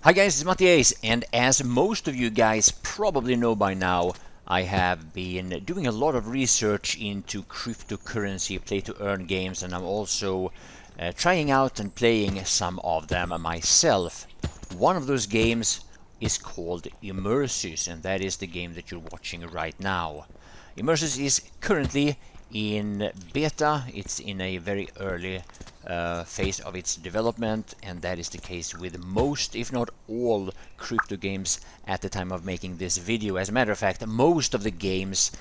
Hi guys, it's Mattias, and as most of you guys probably know by now, I have been doing a lot of research into cryptocurrency play-to-earn games, and I'm also trying out and playing some of them myself. One of those games is called Immersys, and that is the game that you're watching right now. Immersys is currently in beta. It's in a very early phase of its development, and that is the case with most, if not all, crypto games at the time of making this video. As a matter of fact, most of the games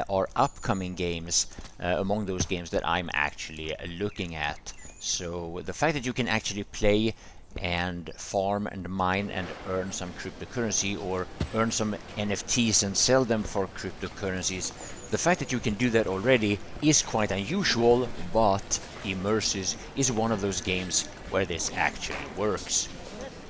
are upcoming games among those games that I'm actually looking at. So the fact that you can actually play and farm and mine and earn some cryptocurrency, or earn some NFTs and sell them for cryptocurrencies, the fact that you can do that already is quite unusual, but Immersys is one of those games where this actually works.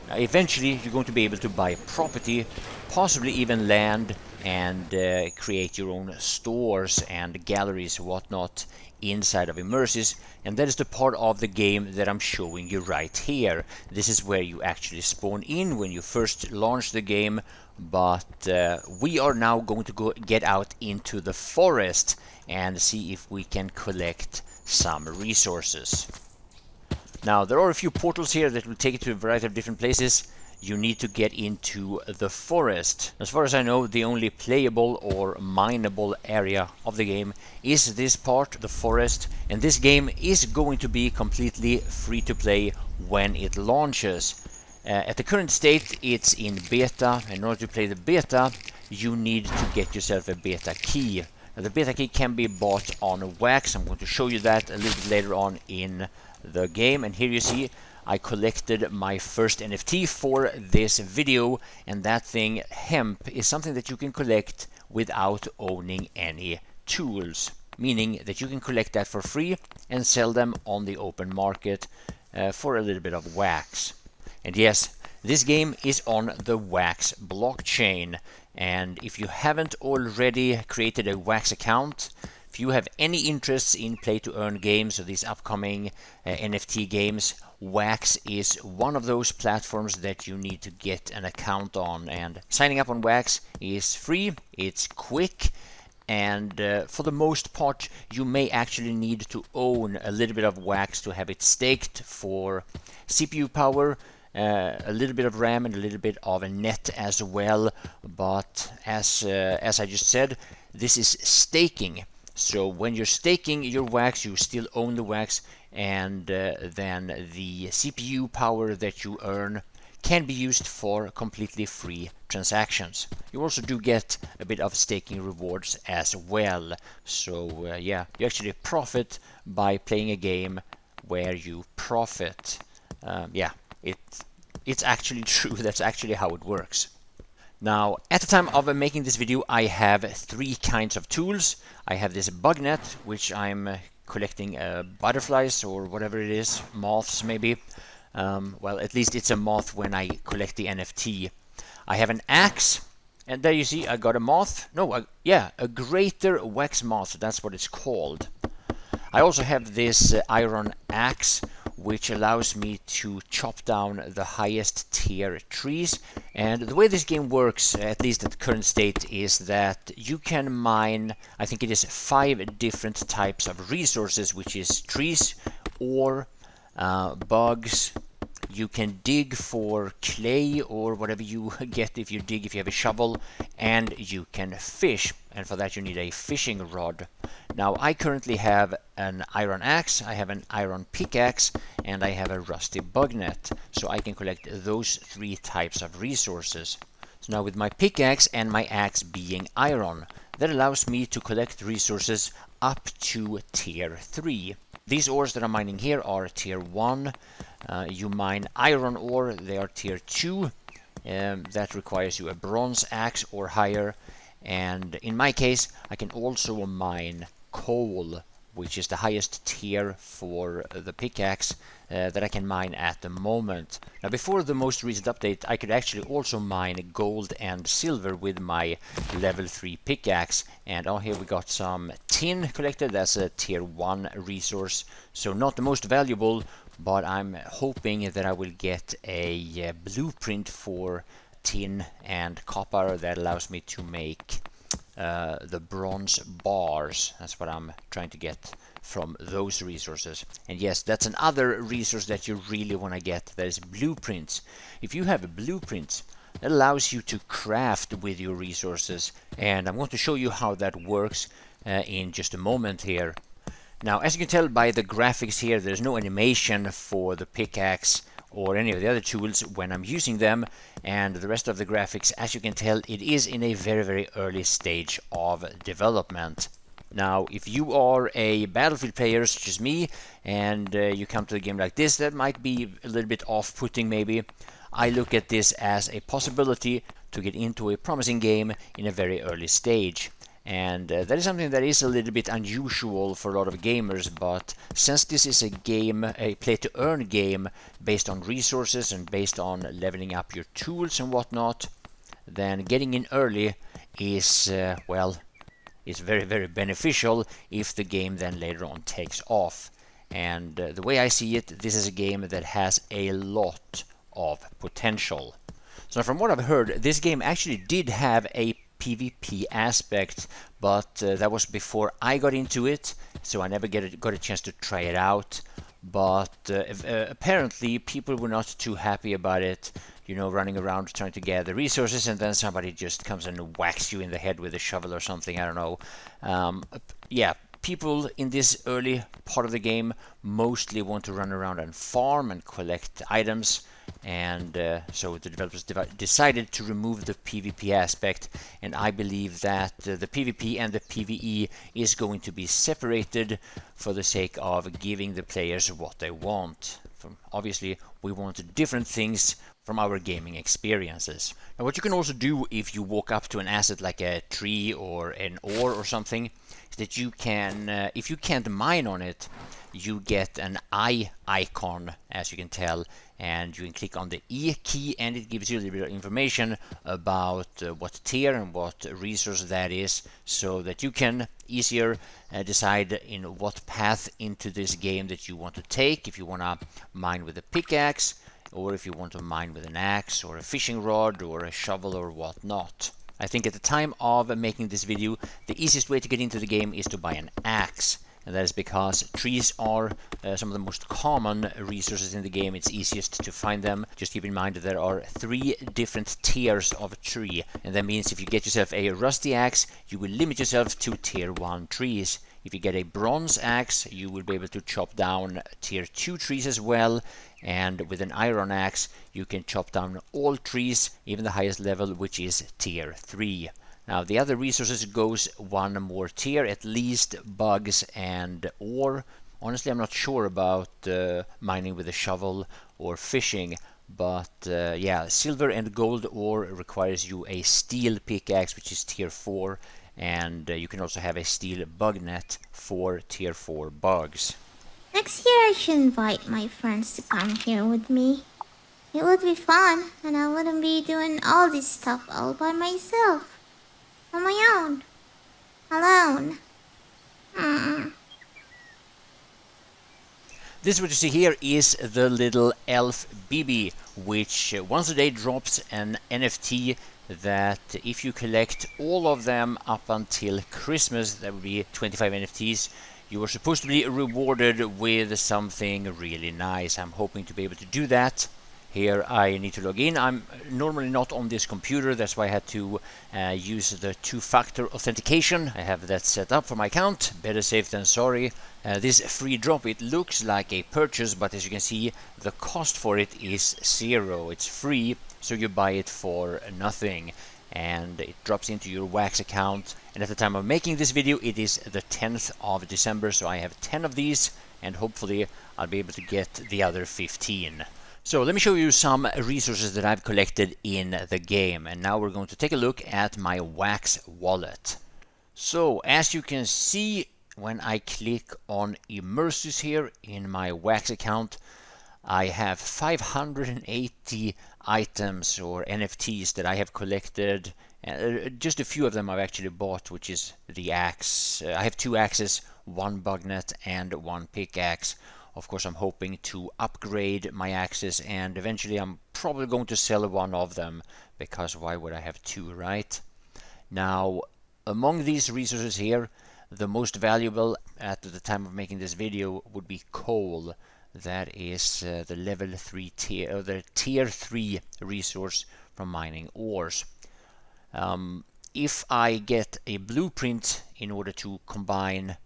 Now, eventually you're going to be able to buy property, possibly even land, and create your own stores and galleries, whatnot, inside of Immersys, and that is the part of the game that I'm showing you right here. This is where you actually spawn in when you first launch the game, but we are now going to get out into the forest and see if we can collect some resources. Now, there are a few portals here that will take you to a variety of different places. You need to get into the forest. As far as I know, the only playable or mineable area of the game is this part, the forest, and this game is going to be completely free to play when it launches. At the current state, it's in beta. In order to play the beta, you need to get yourself a beta key. Now, the beta key can be bought on Wax. I'm going to show you that a little bit later on in the game, and here you see I collected my first NFT for this video, and that thing, hemp, is something that you can collect without owning any tools, meaning that you can collect that for free and sell them on the open market for a little bit of wax. And yes, this game is on the Wax blockchain, and if you haven't already created a Wax account, if you have any interests in play-to-earn games or these upcoming NFT games, Wax is one of those platforms that you need to get an account on. And signing up on Wax is free, it's quick, and for the most part you may actually need to own a little bit of Wax to have it staked for CPU power, a little bit of RAM, and a little bit of a net as well. But as I just said, this is staking. So when you're staking your Wax, you still own the Wax, and then the CPU power that you earn can be used for completely free transactions. You also do get a bit of staking rewards as well. So yeah, you actually profit by playing a game where you profit. Yeah, it's actually true. That's actually how it works. Now, at the time of making this video, I have three kinds of tools. I have this bug net, which I'm collecting butterflies or whatever it is, moths maybe. Well, at least it's a moth when I collect the NFT. I have an axe, and there you see I got a moth. No, yeah, a greater wax moth, that's what it's called. I also have this iron axe, which allows me to chop down the highest tier trees. And the way this game works, at least at the current state, is that you can mine, I think it is 5 different types of resources, which is trees, ore, bugs. You can dig for clay or whatever you get if you dig, if you have a shovel, and you can fish, and for that you need a fishing rod. Now, I currently have an iron axe, I have an iron pickaxe, and I have a rusty bug net, so I can collect those 3 types of resources. So now, with my pickaxe and my axe being iron, that allows me to collect resources up to tier 3. These ores that I'm mining here are tier 1. You mine iron ore, they are tier 2. That requires you a bronze axe or higher. And in my case, I can also mine coal, which is the highest tier for the pickaxe that I can mine at the moment. Now, before the most recent update, I could actually also mine gold and silver with my level 3 pickaxe. And oh, here we got some tin collected. That's a tier 1 resource, so not the most valuable but I'm hoping that I will get a blueprint for tin and copper that allows me to make the bronze bars. That's what I'm trying to get from those resources. And yes, that's another resource that you really want to get. That is blueprints. If you have a blueprint, that allows you to craft with your resources, and I'm going to show you how that works in just a moment here. Now, as you can tell by the graphics here, there's no animation for the pickaxe or any of the other tools when I'm using them, and the rest of the graphics, as you can tell, it is in a very early stage of development. Now, if you are a Battlefield player such as me, and you come to a game like this, that might be a little bit off-putting maybe. I look at this as a possibility to get into a promising game in a very early stage. And that is something that is a little bit unusual for a lot of gamers, but since this is a game, a play-to-earn game based on resources and based on leveling up your tools and whatnot, then getting in early is, well, is very beneficial if the game then later on takes off. And the way I see it, this is a game that has a lot of potential. So from what I've heard, this game actually did have a PvP aspect, but that was before I got into it, so I never got a chance to try it out. But apparently people were not too happy about it, you know, running around trying to gather resources, and then somebody just comes and whacks you in the head with a shovel or something, I don't know. Yeah, people in this early part of the game mostly want to run around and farm and collect items, and so the developers decided to remove the PvP aspect, and I believe that the PvP and the PvE is going to be separated for the sake of giving the players what they want. Obviously, we want different things from our gaming experiences. Now, what you can also do if you walk up to an asset like a tree or an ore or something is that you can, if you can't mine on it, you get an eye icon, as you can tell, and you can click on the E key and it gives you a little bit of information about what tier and what resource that is, so that you can easier decide in what path into this game that you want to take, if you want to mine with a pickaxe, or if you want to mine with an axe or a fishing rod or a shovel or whatnot. I think at the time of making this video, the easiest way to get into the game is to buy an axe. And that is because trees are some of the most common resources in the game. It's easiest to find them. Just keep in mind that there are 3 different tiers of a tree, and that means if you get yourself a rusty axe, you will limit yourself to tier 1 trees. If you get a bronze axe, you will be able to chop down tier 2 trees as well, and with an iron axe you can chop down all trees, even the highest level, which is tier 3. Now the other resources goes 1 more tier, at least bugs and ore. Honestly, I'm not sure about mining with a shovel or fishing, but yeah, silver and gold ore requires you a steel pickaxe, which is tier 4, and you can also have a steel bug net for tier 4 bugs. Next year I should invite my friends to come here with me. It would be fun, and I wouldn't be doing all this stuff all by myself. On my own. Alone. This what you see here is the little elf Bibi, which once a day drops an NFT that if you collect all of them up until Christmas, that would be 25 NFTs, you are supposed to be rewarded with something really nice. I'm hoping to be able to do that. Here I need to log in. I'm normally not on this computer, that's why I had to use the 2-factor authentication. I have that set up for my account. Better safe than sorry. This free drop, it looks like a purchase, but as you can see, the cost for it is 0. It's free, so you buy it for nothing, and it drops into your Wax account. And at the time of making this video, it is the 10th of December, so I have 10 of these, and hopefully I'll be able to get the other 15. So let me show you some resources that I've collected in the game, and now we're going to take a look at my Wax wallet. So as you can see, when I click on Immerses here in my Wax account, I have 580 items or NFTs that I have collected. Just a few of them I've actually bought, which is the axe. I have 2 axes, 1 bug net and 1 pickaxe. Of course, I'm hoping to upgrade my axes, and eventually I'm probably going to sell one of them, because why would I have two, right? Now, among these resources here, the most valuable at the time of making this video would be coal. That is the level 3 tier, or the tier 3 resource from mining ores. If I get a blueprint in order to combine,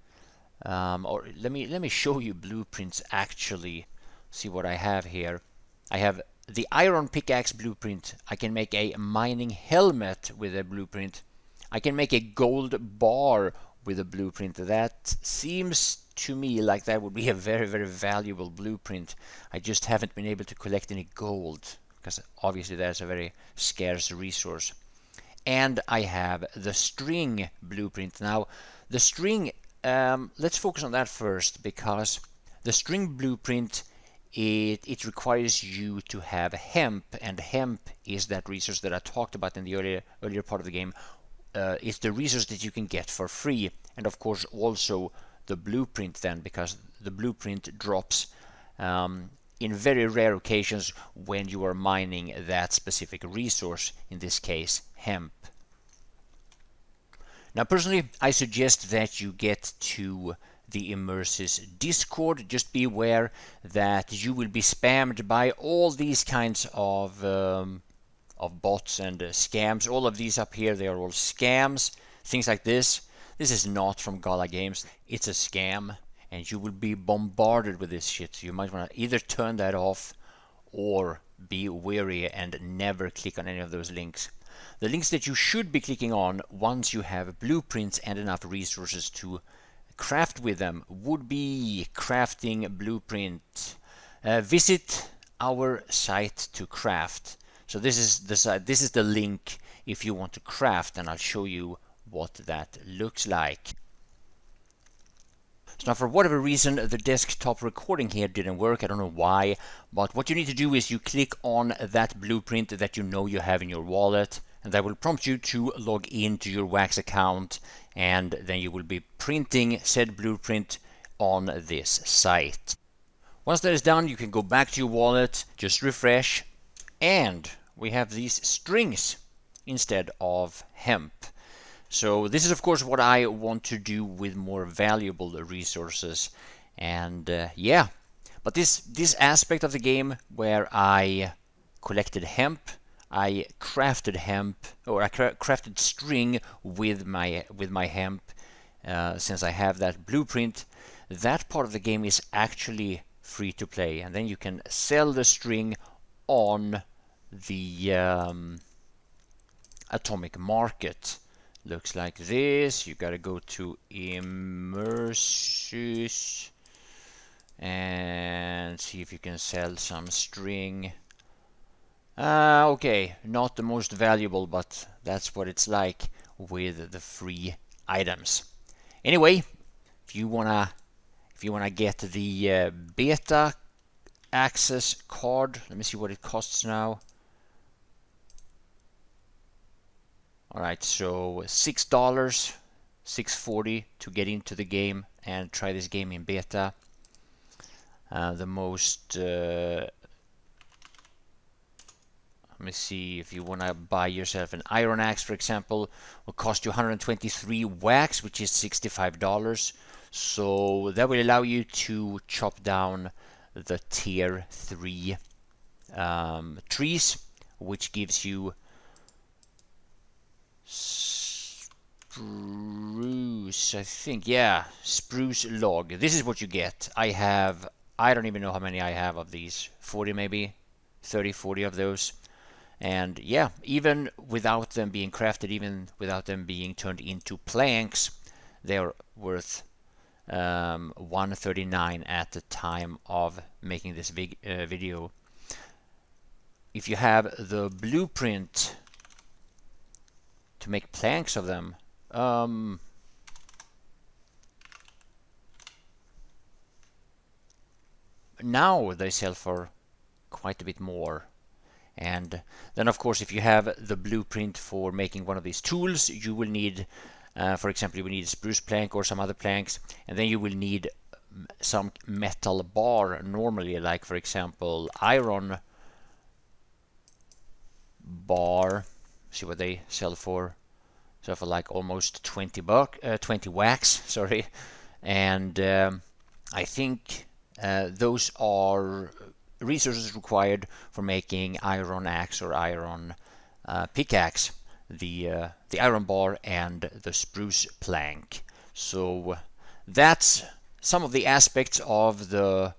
or let me show you blueprints actually. See what I have here. I have the iron pickaxe blueprint. I can make a mining helmet with a blueprint. I can make a gold bar with a blueprint. That seems to me like that would be a very, very valuable blueprint. I just haven't been able to collect any gold, because obviously that's a very scarce resource. And I have the string blueprint. Now, the string, let's focus on that first, because the string blueprint, it requires you to have hemp, and hemp is that resource that I talked about in the earlier part of the game. It's the resource that you can get for free, and of course also the blueprint then, because the blueprint drops in very rare occasions when you are mining that specific resource, in this case hemp. Now personally, I suggest that you get to the Immerses Discord. Just be aware that you will be spammed by all these kinds of bots and scams. All of these up here, they are all scams. Things like this. This is not from Gala Games. It's a scam, and you will be bombarded with this shit. So you might want to either turn that off or be wary and never click on any of those links. The links that you should be clicking on once you have blueprints and enough resources to craft with them would be crafting blueprint. Visit our site to craft. So this is the site. This is the link if you want to craft, and I'll show you what that looks like. So now, for whatever reason, the desktop recording here didn't work. I don't know why, but what you need to do is you click on that blueprint that you know you have in your wallet, and that will prompt you to log into your Wax account, and then you will be printing said blueprint on this site. Once that is done, you can go back to your wallet, just refresh, and we have these strings instead of hemp. So this is of course what I want to do with more valuable resources, and yeah, but this aspect of the game where I collected hemp, I crafted hemp, or I crafted string with my hemp, since I have that blueprint. That part of the game is actually free to play, and then you can sell the string on the atomic market. Looks like this. You gotta go to Immerses and see if you can sell some string. Okay, not the most valuable, but that's what it's like with the free items. Anyway, if you wanna get the beta access card, let me see what it costs now. Alright, so $6, $6.40 to get into the game and try this game in beta. The most let me see, if you want to buy yourself an iron axe, for example, will cost you 123 wax, which is $65. So that will allow you to chop down the tier 3 trees, which gives you spruce, I think, yeah, spruce log. This is what you get. I don't even know how many I have of these, 40 maybe, 30, 40 of those. And yeah, even without them being crafted, even without them being turned into planks, they are worth 139 at the time of making this video. If you have the blueprint to make planks of them, now they sell for quite a bit more. And then of course, if you have the blueprint for making one of these tools, you will need, for example, you will need a spruce plank or some other planks, and then you will need some metal bar normally, like for example iron bar. See what they sell for. So for like almost 20 wax, sorry. And I think those are resources required for making iron axe or iron pickaxe, the iron bar and the spruce plank. So that's some of the aspects of the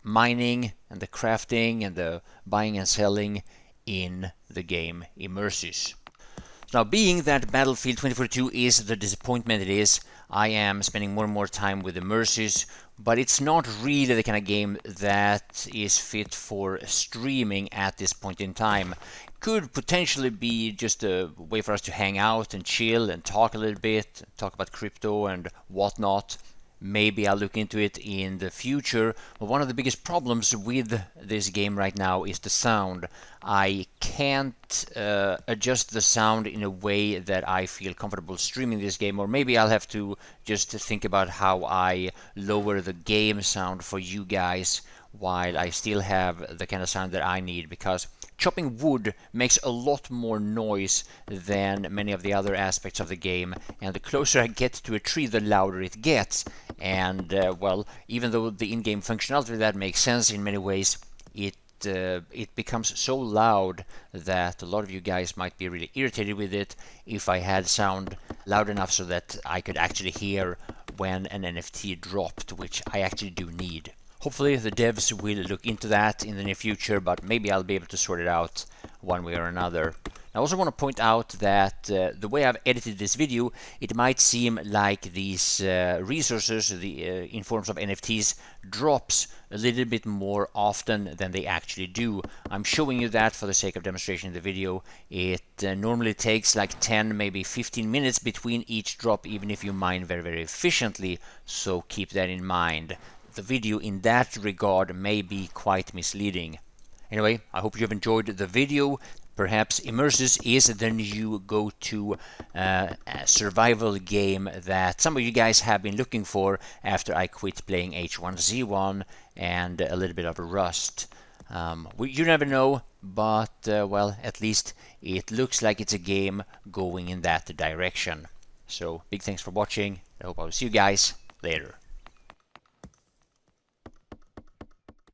mining and the crafting and the buying and selling in the game Immersys. Now, being that Battlefield 2042 is the disappointment it is, I am spending more and more time with Immersys, but it's not really the kind of game that is fit for streaming at this point in time. Could potentially be just a way for us to hang out and chill and talk a little bit, talk about crypto and whatnot. Maybe I'll look into it in the future, but one of the biggest problems with this game right now is the sound. I can't adjust the sound in a way that I feel comfortable streaming this game, or maybe I'll have to just think about how I lower the game sound for you guys while I still have the kind of sound that I need, because chopping wood makes a lot more noise than many of the other aspects of the game, and the closer I get to a tree, the louder it gets. And well, even though the in-game functionality of that makes sense in many ways, it becomes so loud that a lot of you guys might be really irritated with it if I had sound loud enough so that I could actually hear when an NFT dropped, which I actually do need. Hopefully the devs will look into that in the near future, but maybe I'll be able to sort it out one way or another. I also want to point out that the way I've edited this video, it might seem like these resources in forms of NFTs drops a little bit more often than they actually do. I'm showing you that for the sake of demonstration in the video. It normally takes like 10, maybe 15 minutes between each drop, even if you mine very, very efficiently, so keep that in mind. The video in that regard may be quite misleading. Anyway, I hope you've enjoyed the video. Perhaps Immerses is the new go-to survival game that some of you guys have been looking for after I quit playing H1Z1 and a little bit of Rust. You never know, but well, at least it looks like it's a game going in that direction. So big thanks for watching. I hope I'll see you guys later.